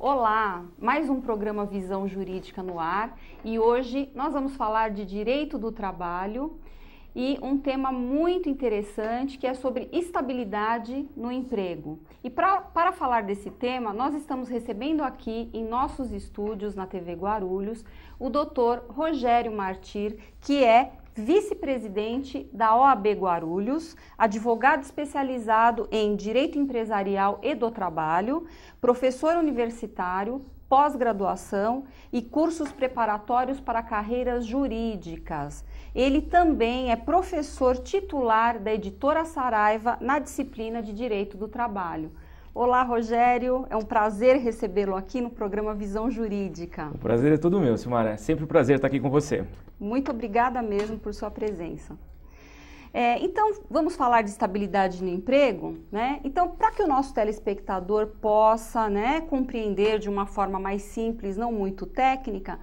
Olá, mais um programa Visão Jurídica no ar e hoje nós vamos falar de direito do trabalho e um tema muito interessante que é sobre estabilidade no emprego. E para falar desse tema, nós estamos recebendo aqui em nossos estúdios na TV Guarulhos o Dr. Rogério Martir, que é vice-presidente da OAB Guarulhos, advogado especializado em Direito Empresarial e do Trabalho, professor universitário, pós-graduação e cursos preparatórios para carreiras jurídicas. Ele também é professor titular da Editora Saraiva na disciplina de Direito do Trabalho. Olá, Rogério, é um prazer recebê-lo aqui no programa Visão Jurídica. O prazer é todo meu, Silmara. É sempre um prazer estar aqui com você. Muito obrigada mesmo por sua presença. Então, vamos falar de estabilidade no emprego, né? Então, para que o nosso telespectador possa, compreender de uma forma mais simples, não muito técnica,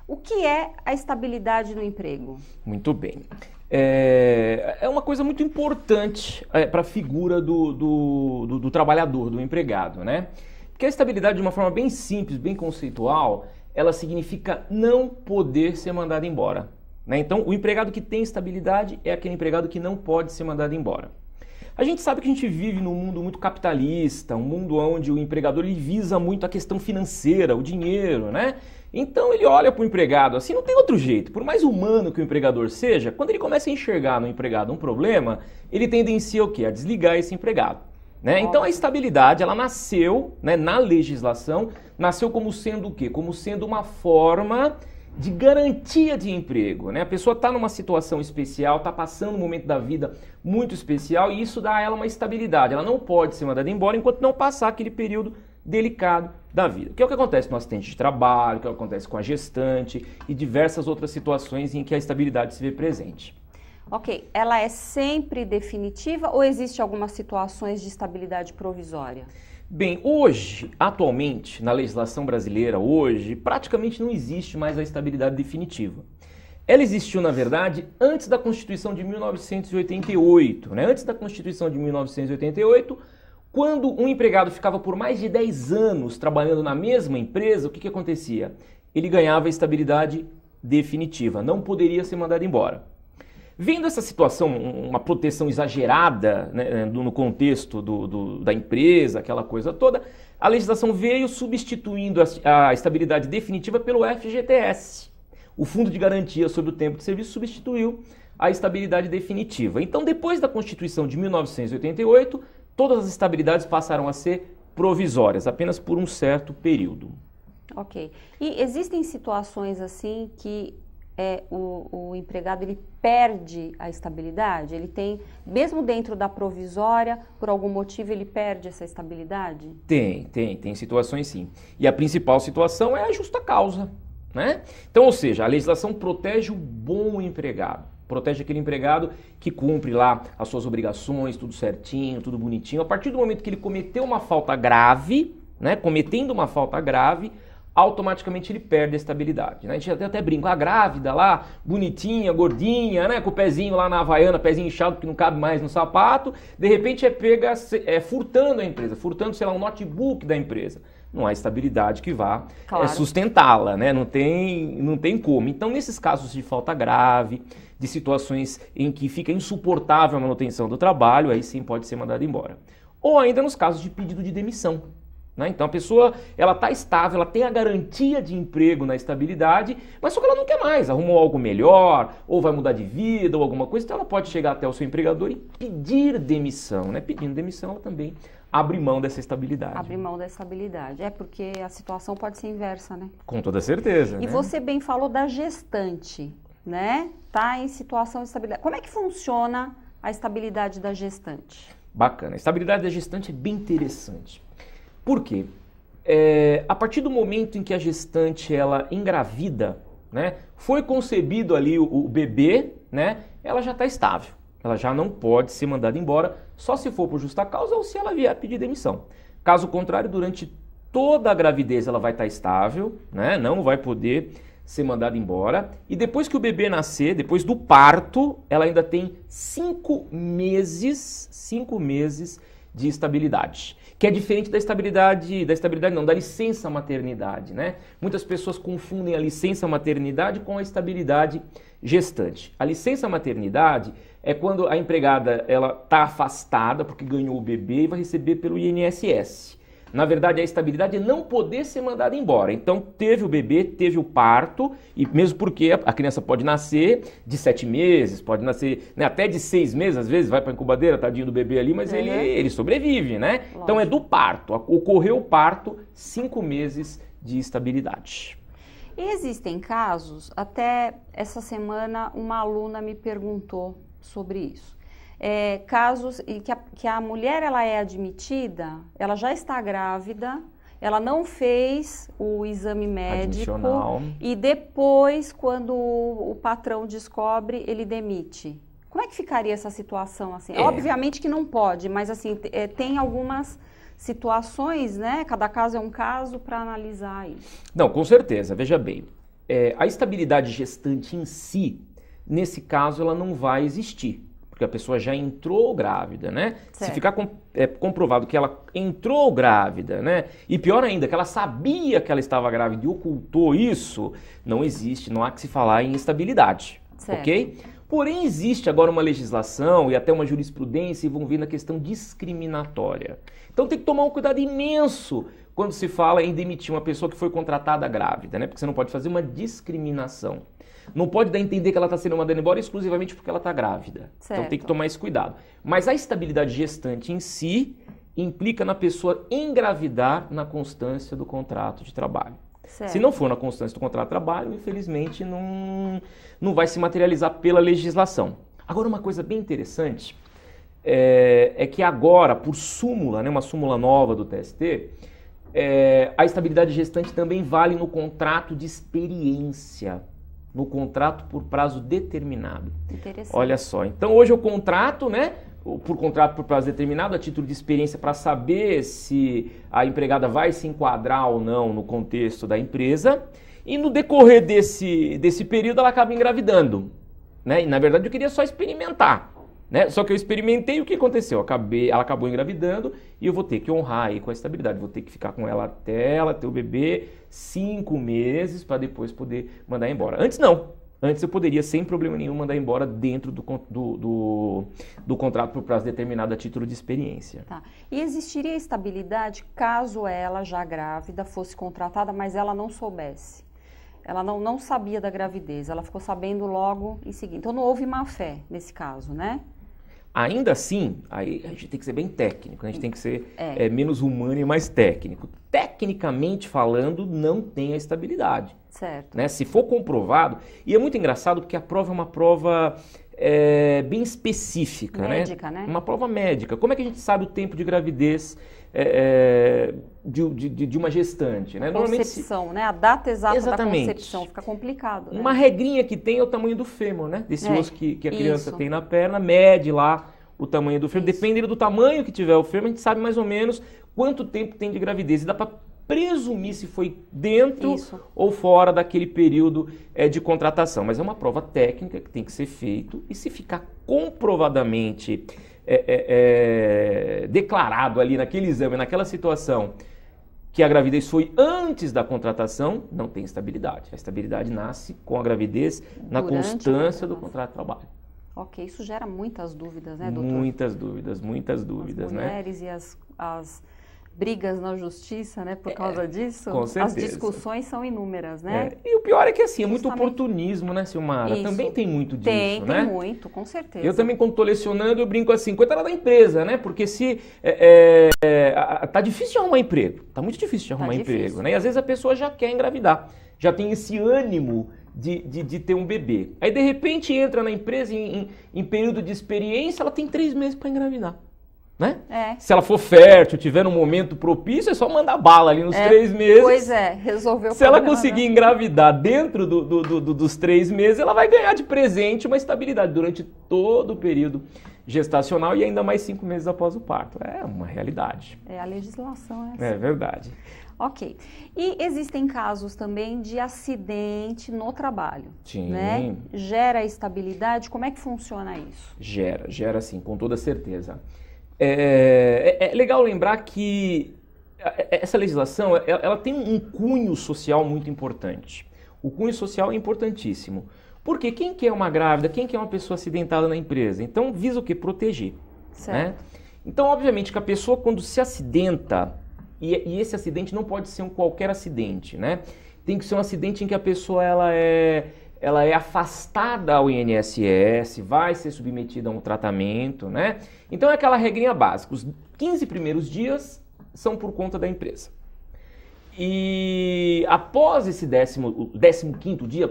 o que é a estabilidade no emprego? Muito bem. É uma coisa muito importante para a figura do trabalhador, do empregado, né? Porque a estabilidade, de uma forma bem simples, bem conceitual, ela significa não poder ser mandado embora, né? Então, o empregado que tem estabilidade é aquele empregado que não pode ser mandado embora. A gente sabe que a gente vive num mundo muito capitalista, um mundo onde o empregador ele visa muito a questão financeira, o dinheiro, né? Então ele olha para o empregado assim, não tem outro jeito. Por mais humano que o empregador seja, quando ele começa a enxergar no empregado um problema, ele tendencia o quê? A desligar esse empregado, né? Então a estabilidade, ela nasceu, né, na legislação, nasceu como sendo o quê? Como sendo uma forma de garantia de emprego, né? A pessoa está numa situação especial, está passando um momento da vida muito especial e isso dá a ela uma estabilidade. Ela não pode ser mandada embora enquanto não passar aquele período delicado da vida. Que é o que acontece no acidente de trabalho, que é o que acontece com a gestante e diversas outras situações em que a estabilidade se vê presente. Ok, ela é sempre definitiva ou existe algumas situações de estabilidade provisória? Bem, hoje, atualmente, na legislação brasileira, hoje, praticamente não existe mais a estabilidade definitiva. Ela existiu, na verdade, antes da Constituição de 1988, né? Antes da Constituição de 1988, quando um empregado ficava por mais de 10 anos trabalhando na mesma empresa, o que acontecia? Ele ganhava a estabilidade definitiva, não poderia ser mandado embora. Vendo essa situação, uma proteção exagerada, né, no contexto da empresa, aquela coisa toda, a legislação veio substituindo a estabilidade definitiva pelo FGTS. O Fundo de Garantia sobre o Tempo de Serviço substituiu a estabilidade definitiva. Então, depois da Constituição de 1988, todas as estabilidades passaram a ser provisórias, apenas por um certo período. Ok. E existem situações assim que o empregado ele perde a estabilidade? Ele tem, mesmo dentro da provisória, por algum motivo ele perde essa estabilidade? Tem situações sim. E a principal situação é a justa causa, né? Então, ou seja, a legislação protege o bom empregado. Protege aquele empregado que cumpre lá as suas obrigações, tudo certinho, tudo bonitinho. A partir do momento que ele cometeu uma falta grave, né? Cometendo uma falta grave, automaticamente ele perde a estabilidade, né? A gente até brinca, a grávida lá, bonitinha, gordinha, né? Com o pezinho lá na havaiana, pezinho inchado que não cabe mais no sapato, de repente é pega furtando a empresa, furtando, sei lá, um notebook da empresa. Não há estabilidade que vá sustentá-la, né? Não tem como. Então, nesses casos de falta grave, de situações em que fica insuportável a manutenção do trabalho, aí sim pode ser mandado embora. Ou ainda nos casos de pedido de demissão, né? Então a pessoa ela está estável, ela tem a garantia de emprego na estabilidade, mas só que ela não quer mais, arrumou algo melhor, ou vai mudar de vida, ou alguma coisa, então ela pode chegar até o seu empregador e pedir demissão, né? Pedindo demissão, ela também abre mão dessa estabilidade. Abre mão da estabilidade, porque a situação pode ser inversa, né? Com toda certeza. E né? Você bem falou da gestante, né? Tá em situação de estabilidade. Como é que funciona a estabilidade da gestante? Bacana, a estabilidade da gestante é bem interessante. Por quê? A partir do momento em que a gestante ela engravida, né, foi concebido ali o bebê, né, ela já está estável. Ela já não pode ser mandada embora, só se for por justa causa ou se ela vier pedir demissão. Caso contrário, durante toda a gravidez ela vai estar estável, né, não vai poder ser mandada embora. E depois que o bebê nascer, depois do parto, ela ainda tem 5 meses de estabilidade. que é diferente da estabilidade não, da licença maternidade, né? Muitas pessoas confundem a licença maternidade com a estabilidade gestante. A licença maternidade é quando a empregada ela está afastada porque ganhou o bebê e vai receber pelo INSS. Na verdade, a estabilidade é não poder ser mandada embora. Então, teve o bebê, teve o parto, e mesmo porque a criança pode nascer de 7 meses, pode nascer, né, até de 6 meses, às vezes vai para a incubadeira, tadinho do bebê ali, mas ele sobrevive, né? Lógico. Então, é do parto. Ocorreu o parto, 5 meses de estabilidade. E existem casos, até essa semana uma aluna me perguntou sobre isso. Casos em que a mulher ela é admitida, ela já está grávida, ela não fez o exame médico e depois, quando o patrão descobre, ele demite. Como é que ficaria essa situação assim? Obviamente que não pode, mas assim, tem algumas situações, né? Cada caso é um caso para analisar isso. Não, com certeza. Veja bem, a estabilidade gestante em si, nesse caso, ela não vai existir. Porque a pessoa já entrou grávida, né? Certo. Se ficar comprovado que ela entrou grávida, né? E pior ainda, que ela sabia que ela estava grávida e ocultou isso, não existe, não há que se falar em estabilidade, certo. Ok? Porém, existe agora uma legislação e até uma jurisprudência envolvendo a questão discriminatória. Então tem que tomar um cuidado imenso quando se fala em demitir uma pessoa que foi contratada grávida, né? Porque você não pode fazer uma discriminação. Não pode dar a entender que ela está sendo mandada embora exclusivamente porque ela está grávida. Certo. Então tem que tomar esse cuidado. Mas a estabilidade gestante em si implica na pessoa engravidar na constância do contrato de trabalho. Certo. Se não for na constância do contrato de trabalho, infelizmente não vai se materializar pela legislação. Agora, uma coisa bem interessante é que agora, por súmula, né, uma súmula nova do TST, a estabilidade gestante também vale no contrato de experiência. No contrato por prazo determinado. Interessante. Olha só, então hoje eu contrato, né, por contrato por prazo determinado, a título de experiência para saber se a empregada vai se enquadrar ou não no contexto da empresa, e no decorrer desse período ela acaba engravidando, né, e na verdade eu queria só experimentar, né, só que eu experimentei e o que aconteceu? Ela acabou engravidando e eu vou ter que honrar aí com a estabilidade, vou ter que ficar com ela até ela ter o bebê 5 meses para depois poder mandar embora. Antes não. Antes eu poderia, sem problema nenhum, mandar embora dentro do contrato por prazo determinado a título de experiência. Tá. E existiria estabilidade caso ela, já grávida, fosse contratada, mas ela não soubesse? Ela não sabia da gravidez, ela ficou sabendo logo em seguida. Então não houve má fé nesse caso, né? Ainda assim, aí a gente tem que ser bem técnico, a gente tem que ser menos humano e mais técnico. Tecnicamente falando, não tem a estabilidade. Certo. Né? Se for comprovado, e é muito engraçado porque a prova é uma prova bem específica. Médica, né? Uma prova médica. Como é que a gente sabe o tempo de gravidez de uma gestante? Né? Concepção, né? A data exata da concepção fica complicado. Né? Uma regrinha que tem é o tamanho do fêmur, né? Desse osso que a criança tem na perna, mede lá o tamanho do fêmur. Dependendo do tamanho que tiver o fêmur, a gente sabe mais ou menos quanto tempo tem de gravidez. E dá para presumir se foi dentro ou fora daquele período de contratação. Mas é uma prova técnica que tem que ser feito e se ficar comprovadamente declarado ali naquele exame, naquela situação, que a gravidez foi antes da contratação, não tem estabilidade. A estabilidade nasce com a gravidez na constância do contrato de trabalho. Ok, isso gera muitas dúvidas, né, doutor? Muitas dúvidas, as né? Mulheres e as brigas na justiça, né, por causa disso. Com certeza. As discussões são inúmeras, né? E o pior é que assim, é muito oportunismo, né, Silmara? Isso. Também tem muito disso, né? Tem muito, com certeza. Eu também, quando estou lecionando, eu brinco assim, coitada da empresa, né? Porque se tá difícil de arrumar emprego, tá muito difícil de arrumar emprego, né? E às vezes a pessoa já quer engravidar, já tem esse ânimo de ter um bebê. Aí, de repente, entra na empresa em período de experiência, ela tem 3 meses para engravidar. Né? Se ela for fértil, tiver um momento propício, é só mandar bala ali nos 3 meses. Pois resolveu o problema. Se ela conseguir engravidar dentro dos 3 meses, ela vai ganhar de presente uma estabilidade durante todo o período gestacional e ainda mais 5 meses após o parto. É uma realidade. A legislação é assim. É verdade. Ok. E existem casos também de acidente no trabalho. Sim. Né? Gera estabilidade? Como é que funciona isso? Gera sim, com toda certeza. É legal lembrar que essa legislação ela tem um cunho social muito importante. O cunho social é importantíssimo. Porque quem quer uma grávida, quem quer uma pessoa acidentada na empresa? Então, visa o quê? Proteger. Né? Então, obviamente, que a pessoa, quando se acidenta, e esse acidente não pode ser um qualquer acidente, né? Tem que ser um acidente em que a pessoa ela é afastada ao INSS, vai ser submetida a um tratamento, né? Então, é aquela regrinha básica. Os 15 primeiros dias são por conta da empresa. E após esse 15º dia,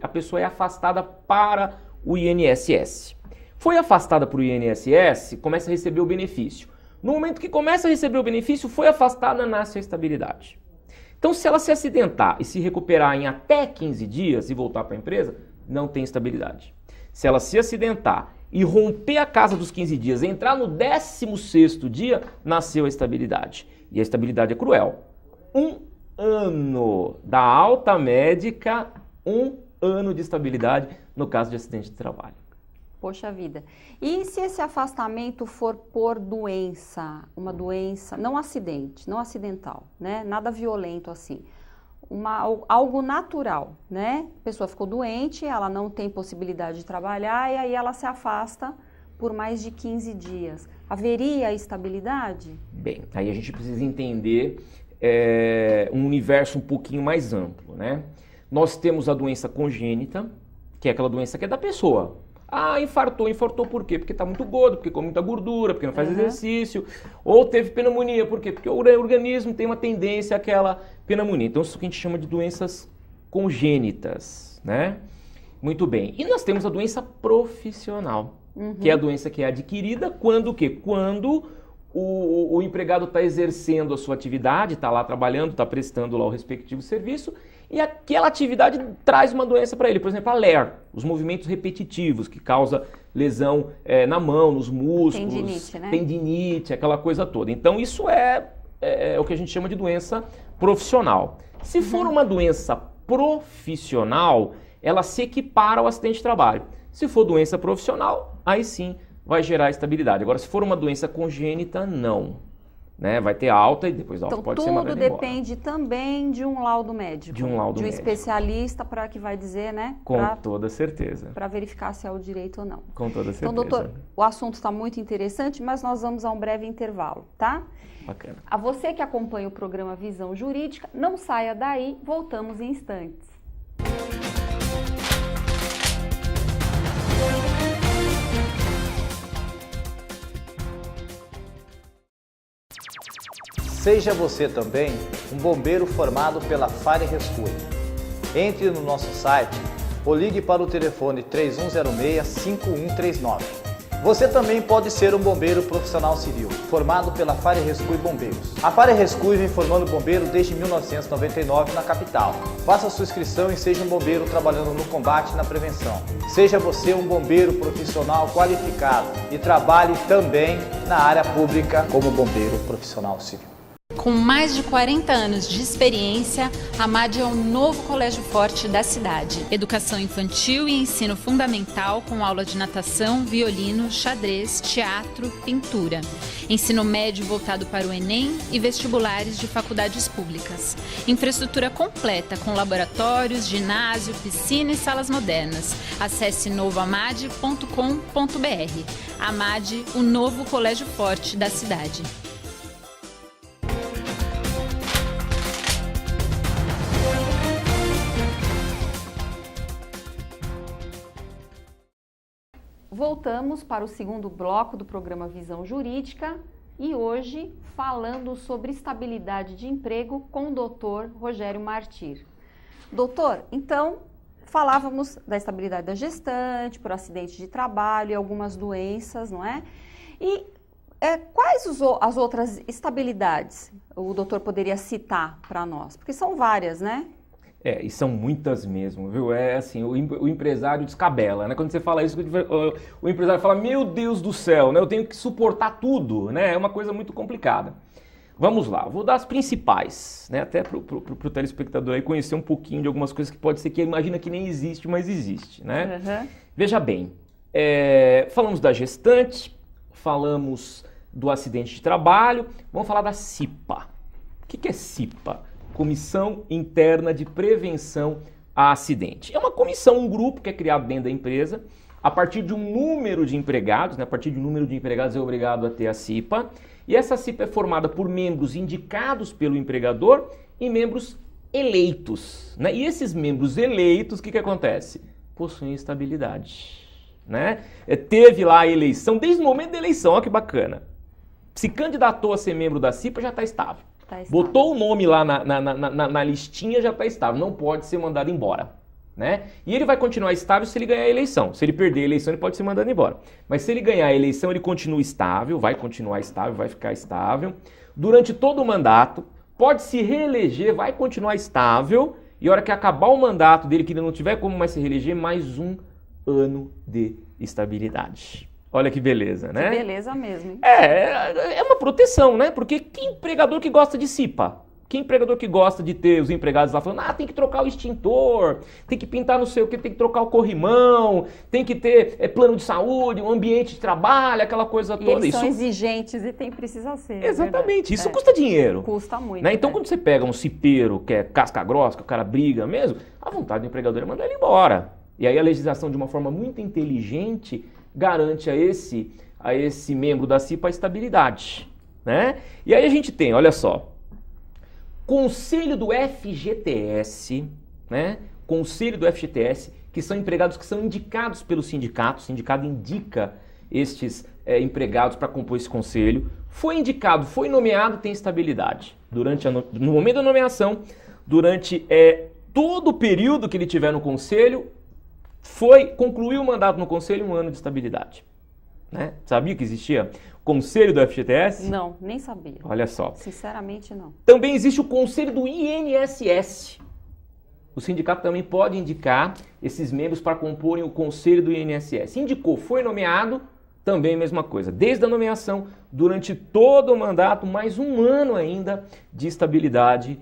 a pessoa é afastada para o INSS. Foi afastada para o INSS, começa a receber o benefício. No momento que começa a receber o benefício, foi afastada, nasce a estabilidade. Então, se ela se acidentar e se recuperar em até 15 dias e voltar para a empresa, não tem estabilidade. Se ela se acidentar e romper a casa dos 15 dias, entrar no 16º dia, nasceu a estabilidade. E a estabilidade é cruel. 1 ano da alta médica, 1 ano de estabilidade no caso de acidente de trabalho. Poxa vida. E se esse afastamento for por doença, uma doença, não acidente, não acidental, né? Nada violento assim, algo natural, né? A pessoa ficou doente, ela não tem possibilidade de trabalhar e aí ela se afasta por mais de 15 dias. Haveria estabilidade? Bem, aí a gente precisa entender um universo um pouquinho mais amplo, né? Nós temos a doença congênita, que é aquela doença que é da pessoa. Ah, infartou por quê? Porque está muito gordo, porque come muita gordura, porque não faz exercício. Ou teve pneumonia, por quê? Porque o organismo tem uma tendência àquela pneumonia. Então, isso que a gente chama de doenças congênitas, né? Muito bem. E nós temos a doença profissional, que é a doença que é adquirida quando o quê? Quando o empregado está exercendo a sua atividade, está lá trabalhando, está prestando lá o respectivo serviço, e aquela atividade traz uma doença para ele. Por exemplo, a LER, os movimentos repetitivos, que causa lesão na mão, nos músculos, tendinite, né? Tendinite, aquela coisa toda. Então, isso é o que a gente chama de doença profissional. Se for uma doença profissional, ela se equipara ao acidente de trabalho. Se for doença profissional, aí sim vai gerar estabilidade. Agora, se for uma doença congênita, não. Né? Vai ter alta e depois da alta pode ser mandada embora. Então, tudo depende também de um laudo médico. De um laudo médico. Especialista para que vai dizer, né? Com toda certeza. Para verificar se é o direito ou não. Com toda certeza. Então, doutor, o assunto está muito interessante, mas nós vamos a um breve intervalo, tá? Bacana. A você que acompanha o programa Visão Jurídica, não saia daí, voltamos em instantes. Seja você também um bombeiro formado pela Fare Rescue. Entre no nosso site ou ligue para o telefone 3106-5139. Você também pode ser um bombeiro profissional civil, formado pela Fare Rescue Bombeiros. A Fare Rescue vem formando bombeiro desde 1999 na capital. Faça sua inscrição e seja um bombeiro trabalhando no combate e na prevenção. Seja você um bombeiro profissional qualificado e trabalhe também na área pública como bombeiro profissional civil. Com mais de 40 anos de experiência, a MAD é o novo colégio forte da cidade. Educação infantil e ensino fundamental com aula de natação, violino, xadrez, teatro, pintura. Ensino médio voltado para o Enem e vestibulares de faculdades públicas. Infraestrutura completa com laboratórios, ginásio, piscina e salas modernas. Acesse novoamad.com.br. A MAD, o novo colégio forte da cidade. Voltamos para o segundo bloco do programa Visão Jurídica e hoje falando sobre estabilidade de emprego com o doutor Rogério Martir. Doutor, então falávamos da estabilidade da gestante, por acidente de trabalho e algumas doenças, não é? E quais as outras estabilidades o doutor poderia citar para nós? Porque são várias, né? E são muitas mesmo, viu? É assim, o empresário descabela, né? Quando você fala isso, o empresário fala, meu Deus do céu, né? Eu tenho que suportar tudo, né? É uma coisa muito complicada. Vamos lá, vou dar as principais, né? Até pro telespectador aí conhecer um pouquinho de algumas coisas que pode ser que ele imagina que nem existe, mas existe, né? Veja bem, falamos da gestante, falamos do acidente de trabalho, vamos falar da CIPA. O que é CIPA? Comissão Interna de Prevenção a Acidente. É uma comissão, um grupo que é criado dentro da empresa, a partir de um número de empregados, né? A partir de um número de empregados é obrigado a ter a CIPA, e essa CIPA é formada por membros indicados pelo empregador e membros eleitos, né? E esses membros eleitos, o que acontece? Possuem estabilidade, né? Teve lá a eleição, desde o momento da eleição, olha que bacana. Se candidatou a ser membro da CIPA, já está estável. Botou o nome lá na listinha, já está estável, não pode ser mandado embora, né? E ele vai continuar estável se ele ganhar a eleição. Se ele perder a eleição, ele pode ser mandado embora. Mas se ele ganhar a eleição, ele continua estável, vai continuar estável, vai ficar estável. Durante todo o mandato, pode se reeleger, vai continuar estável. E a hora que acabar o mandato dele, que ele não tiver como mais se reeleger, mais um ano de estabilidade. Olha que beleza, né? Que beleza mesmo. Hein? É uma proteção, né? Porque que empregador que gosta de CIPA? Que empregador que gosta de ter os empregados lá falando, tem que trocar o extintor, tem que pintar não sei o que, tem que trocar o corrimão, tem que ter plano de saúde, um ambiente de trabalho, aquela coisa toda. Eles são exigentes e precisa ser. Exatamente, isso custa dinheiro. Custa muito. Né? Então quando você pega um cipeiro que é casca grossa, que o cara briga mesmo, a vontade do empregador é mandar ele embora. E aí a legislação, de uma forma muito inteligente, garante a esse membro da CIPA a estabilidade, né? E aí a gente tem, olha só, Conselho do FGTS, né? Conselho do FGTS, que são empregados que são indicados pelo sindicato, o sindicato indica estes empregados para compor esse conselho, foi indicado, foi nomeado, tem estabilidade. No momento da nomeação, durante todo o período que ele tiver no conselho, concluiu o mandato no conselho, 1 ano de estabilidade. Né? Sabia que existia conselho do FGTS? Não, nem sabia. Olha só. Sinceramente, não. Também existe o conselho do INSS. O sindicato também pode indicar esses membros para comporem o conselho do INSS. Indicou, foi nomeado, também a mesma coisa. Desde a nomeação, durante todo o mandato, mais 1 ano ainda de estabilidade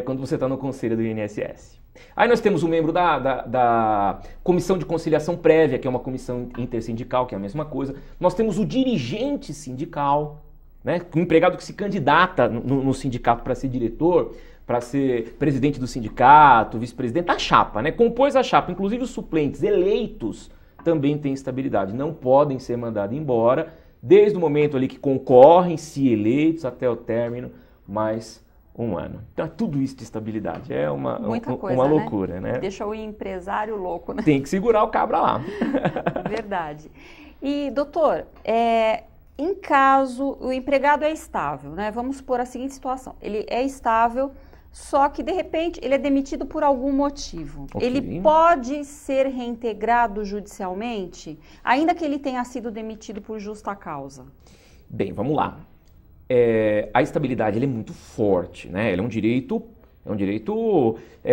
quando você está no conselho do INSS. Aí nós temos um membro da Comissão de Conciliação Prévia, que é uma comissão intersindical, que é a mesma coisa. Nós temos o dirigente sindical, né? O empregado que se candidata no sindicato para ser diretor, para ser presidente do sindicato, vice-presidente, a chapa, né? Compôs a chapa, inclusive os suplentes eleitos também têm estabilidade, não podem ser mandados embora, desde o momento ali que concorrem, se eleitos, até o término, mais 1 ano. Então, tudo isso de estabilidade é uma loucura, né? Deixa o empresário louco, né? Tem que segurar o cabra lá. Verdade. E, doutor, em caso o empregado é estável, né? Vamos supor a seguinte situação. Ele é estável, só que, de repente, ele é demitido por algum motivo. Okay. Ele pode ser reintegrado judicialmente, ainda que ele tenha sido demitido por justa causa? Bem, vamos lá. A estabilidade ele é muito forte, né? Ele é um direito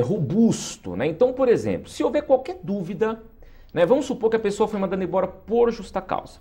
robusto, né? Então, por exemplo, se houver qualquer dúvida, né? Vamos supor que a pessoa foi mandada embora por justa causa.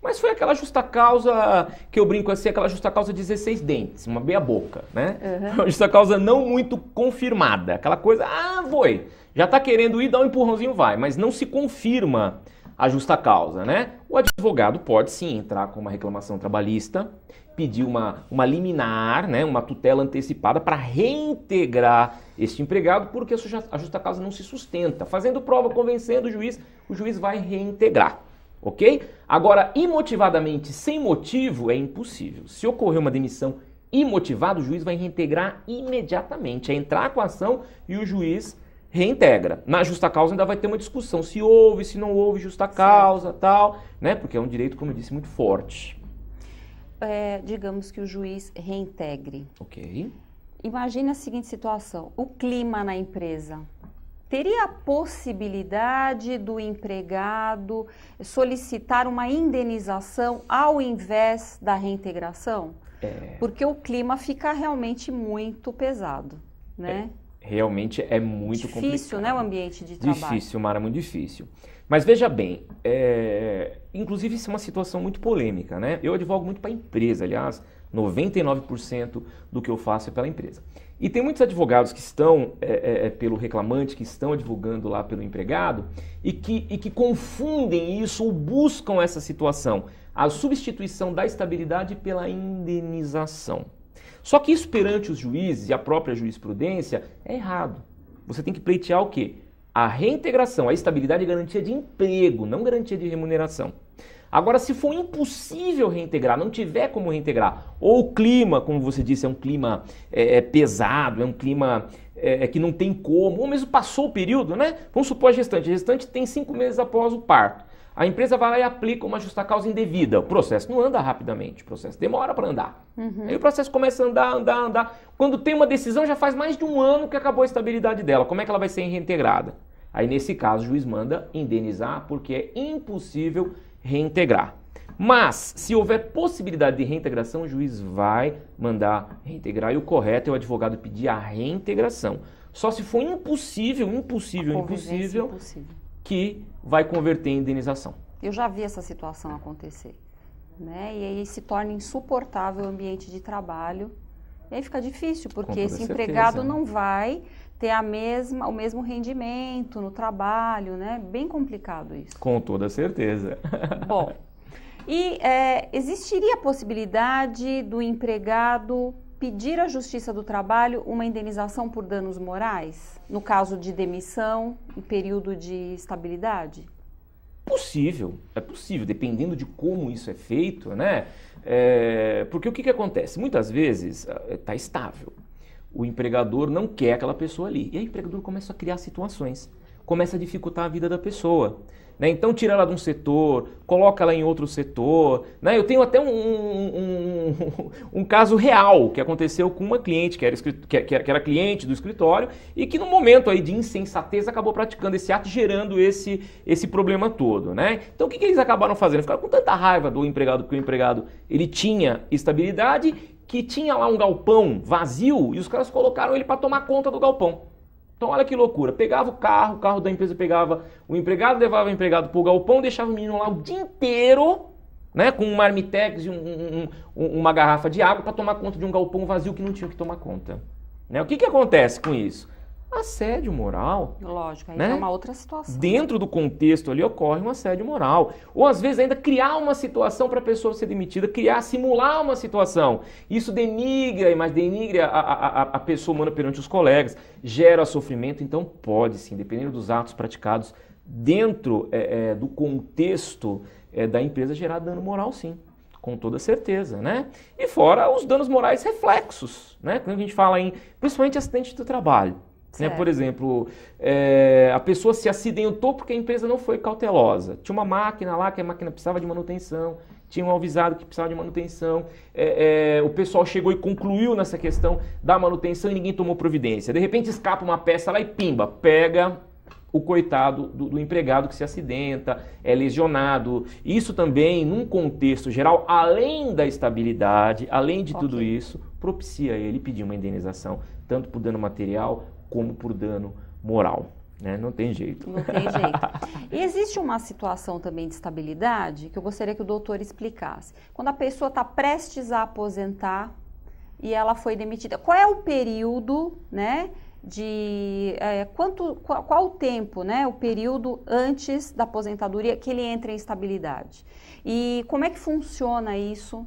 Mas foi aquela justa causa que eu brinco assim, aquela justa causa 16 dentes, uma meia boca, né? Uma justa causa não muito confirmada. Aquela coisa, foi. Já tá querendo ir, dá um empurrãozinho, vai. Mas não se confirma a justa causa, né? O advogado pode sim entrar com uma reclamação trabalhista, pedir uma liminar, né? Uma tutela antecipada para reintegrar este empregado, porque a justa causa não se sustenta. Fazendo prova, convencendo o juiz vai reintegrar. Ok? Agora, imotivadamente, sem motivo, é impossível. Se ocorrer uma demissão imotivada, o juiz vai reintegrar imediatamente. É entrar com a ação e o juiz reintegra. Na justa causa ainda vai ter uma discussão se houve, se não houve justa causa, tal, né? Porque é um direito, como eu disse, muito forte. Digamos que o juiz reintegre. Ok. Imagine a seguinte situação, o clima na empresa. Teria a possibilidade do empregado solicitar uma indenização ao invés da reintegração? Porque o clima fica realmente muito pesado, né? Realmente é muito complicado. Difícil, né, o ambiente de trabalho. Difícil, Mara, muito difícil. Mas veja bem, inclusive isso é uma situação muito polêmica, né? Eu advogo muito para a empresa, aliás, 99% do que eu faço é pela empresa. E tem muitos advogados que estão pelo reclamante, que estão advogando lá pelo empregado e que confundem isso ou buscam essa situação, a substituição da estabilidade pela indenização. Só que isso perante os juízes e a própria jurisprudência é errado. Você tem que pleitear o quê? A reintegração, a estabilidade é garantia de emprego, não garantia de remuneração. Agora, se for impossível reintegrar, não tiver como reintegrar, ou o clima, como você disse, é um clima pesado, é um clima que não tem como, ou mesmo passou o período, né? Vamos supor a gestante tem 5 meses após o parto. A empresa vai lá e aplica uma justa causa indevida. O processo não anda rapidamente, o processo demora para andar. Aí o processo começa a andar. Quando tem uma decisão, já faz mais de 1 ano que acabou a estabilidade dela. Como é que ela vai ser reintegrada? Aí, nesse caso, o juiz manda indenizar porque é impossível reintegrar. Mas, se houver possibilidade de reintegração, o juiz vai mandar reintegrar e o correto é o advogado pedir a reintegração. Só se for impossível, que vai converter em indenização. Eu já vi essa situação acontecer, né? E aí se torna insuportável o ambiente de trabalho. E aí fica difícil, porque esse empregado não vai ter o mesmo rendimento no trabalho, né? Bem complicado isso. Com toda certeza. Bom, e existiria a possibilidade do empregado pedir à Justiça do Trabalho uma indenização por danos morais, no caso de demissão, em período de estabilidade? É possível, dependendo de como isso é feito, né? Porque o que acontece? Muitas vezes está estável. O empregador não quer aquela pessoa ali. E aí o empregador começa a criar situações, começa a dificultar a vida da pessoa. Né? Então tira ela de um setor, coloca ela em outro setor. Né? Eu tenho até um caso real que aconteceu com uma cliente que era cliente do escritório e que no momento aí de insensatez acabou praticando esse ato, gerando esse problema todo. Né? Então o que eles acabaram fazendo? Ficaram com tanta raiva do empregado, porque o empregado ele tinha estabilidade, que tinha lá um galpão vazio e os caras colocaram ele para tomar conta do galpão. Então olha que loucura, pegava o carro da empresa pegava o empregado, levava o empregado para o galpão, deixava o menino lá o dia inteiro, né, com um marmitex e uma garrafa de água para tomar conta de um galpão vazio que não tinha que tomar conta. Né? O que acontece com isso? Assédio moral. Lógico, aí né? É uma outra situação. Dentro do contexto ali ocorre um assédio moral. Ou às vezes ainda criar uma situação para a pessoa ser demitida, simular uma situação. Isso denigra a pessoa humana perante os colegas, gera sofrimento, então pode sim, dependendo dos atos praticados dentro do contexto da empresa, gerar dano moral sim. Com toda certeza, né? E fora os danos morais reflexos, né? Quando a gente fala principalmente acidente do trabalho. Né? Por exemplo, a pessoa se acidentou porque a empresa não foi cautelosa. Tinha uma máquina lá que a máquina precisava de manutenção, tinha um avisado que precisava de manutenção, o pessoal chegou e concluiu nessa questão da manutenção e ninguém tomou providência. De repente escapa uma peça lá e pimba, pega o coitado do empregado que se acidenta, é lesionado. Isso também, num contexto geral, além da estabilidade, além de tudo isso, propicia ele pedir uma indenização, tanto por dano material como por dano moral. Né? Não tem jeito. Não tem jeito. E existe uma situação também de estabilidade que eu gostaria que o doutor explicasse. Quando a pessoa está prestes a aposentar e ela foi demitida, qual é o período, né? Qual o tempo, né, o período antes da aposentadoria que ele entra em estabilidade? E como é que funciona isso,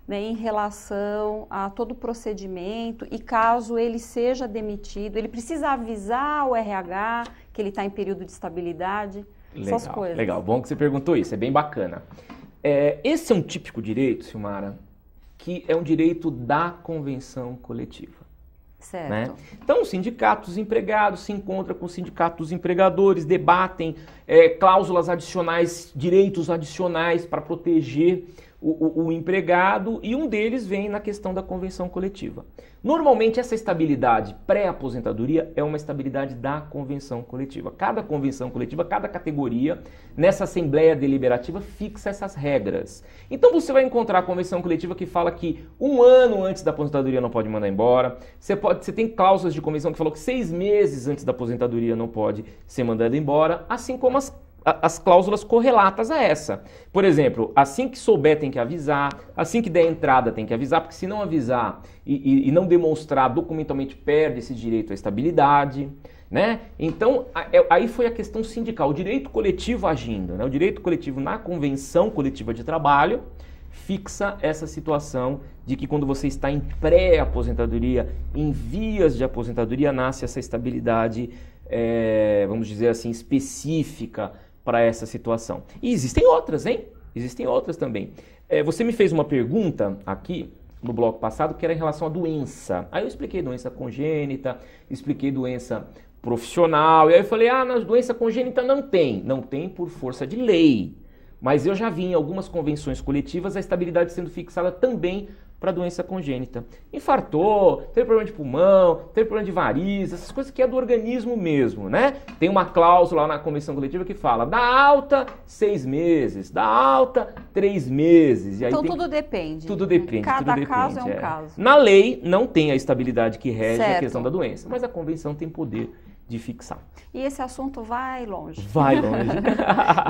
né, em relação a todo o procedimento e caso ele seja demitido, ele precisa avisar o RH que ele está em período de estabilidade? Essas coisas. Legal, bom que você perguntou isso, é bem bacana. Esse é um típico direito, Silmara, que é um direito da convenção coletiva. Certo. Né? Então, os sindicatos dos empregados se encontram com o sindicato dos empregadores, debatem cláusulas adicionais, direitos adicionais para proteger o empregado e um deles vem na questão da convenção coletiva. Normalmente, essa estabilidade pré-aposentadoria é uma estabilidade da convenção coletiva. Cada convenção coletiva, cada categoria, nessa assembleia deliberativa, fixa essas regras. Então, você vai encontrar a convenção coletiva que fala que 1 ano antes da aposentadoria não pode mandar embora. Você tem cláusulas de convenção que falam que 6 meses antes da aposentadoria não pode ser mandado embora, assim como as cláusulas correlatas a essa. Por exemplo, assim que souber tem que avisar, assim que der entrada tem que avisar, porque se não avisar e não demonstrar documentalmente perde esse direito à estabilidade, né? Então, aí foi a questão sindical, o direito coletivo agindo, né? O direito coletivo na convenção coletiva de trabalho fixa essa situação de que quando você está em pré-aposentadoria, em vias de aposentadoria, nasce essa estabilidade, vamos dizer assim, específica para essa situação. E existem outras, hein? Existem outras também. Você me fez uma pergunta aqui no bloco passado que era em relação à doença. Aí eu expliquei doença congênita, expliquei doença profissional, e aí eu falei, na doença congênita não tem por força de lei. Mas eu já vi em algumas convenções coletivas a estabilidade sendo fixada também para doença congênita. Infartou, teve problema de pulmão, teve problema de variz, essas coisas que é do organismo mesmo, né? Tem uma cláusula lá na convenção coletiva que fala, da alta 6 meses, da alta 3 meses. E aí então tudo depende. Tudo depende. Cada caso é um caso. Na lei não tem a estabilidade que rege certo. A questão da doença, mas a convenção tem poder de fixar. E esse assunto vai longe. Vai longe.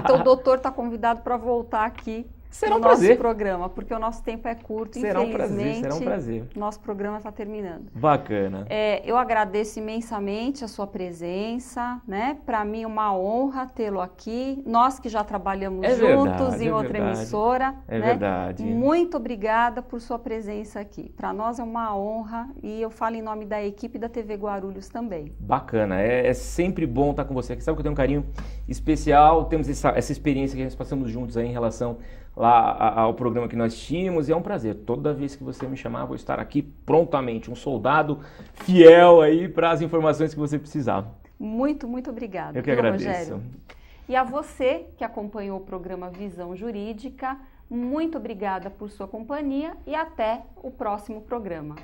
Então o doutor está convidado para voltar aqui no nosso programa, porque o nosso tempo é curto, infelizmente. Será um prazer. Nosso programa está terminando. Bacana. Eu agradeço imensamente a sua presença, né? Para mim é uma honra tê-lo aqui. Nós que já trabalhamos juntos em outra emissora. É né? verdade. Muito obrigada por sua presença aqui. Para nós é uma honra e eu falo em nome da equipe da TV Guarulhos também. Bacana, é sempre bom estar com você aqui. Sabe que eu tenho um carinho especial, temos essa experiência que nós passamos juntos aí em relação lá ao programa que nós tínhamos, e é um prazer. Toda vez que você me chamar, vou estar aqui prontamente, um soldado fiel aí para as informações que você precisar. Muito, muito obrigada. Eu que agradeço. Rogério. E a você que acompanhou o programa Visão Jurídica, muito obrigada por sua companhia e até o próximo programa.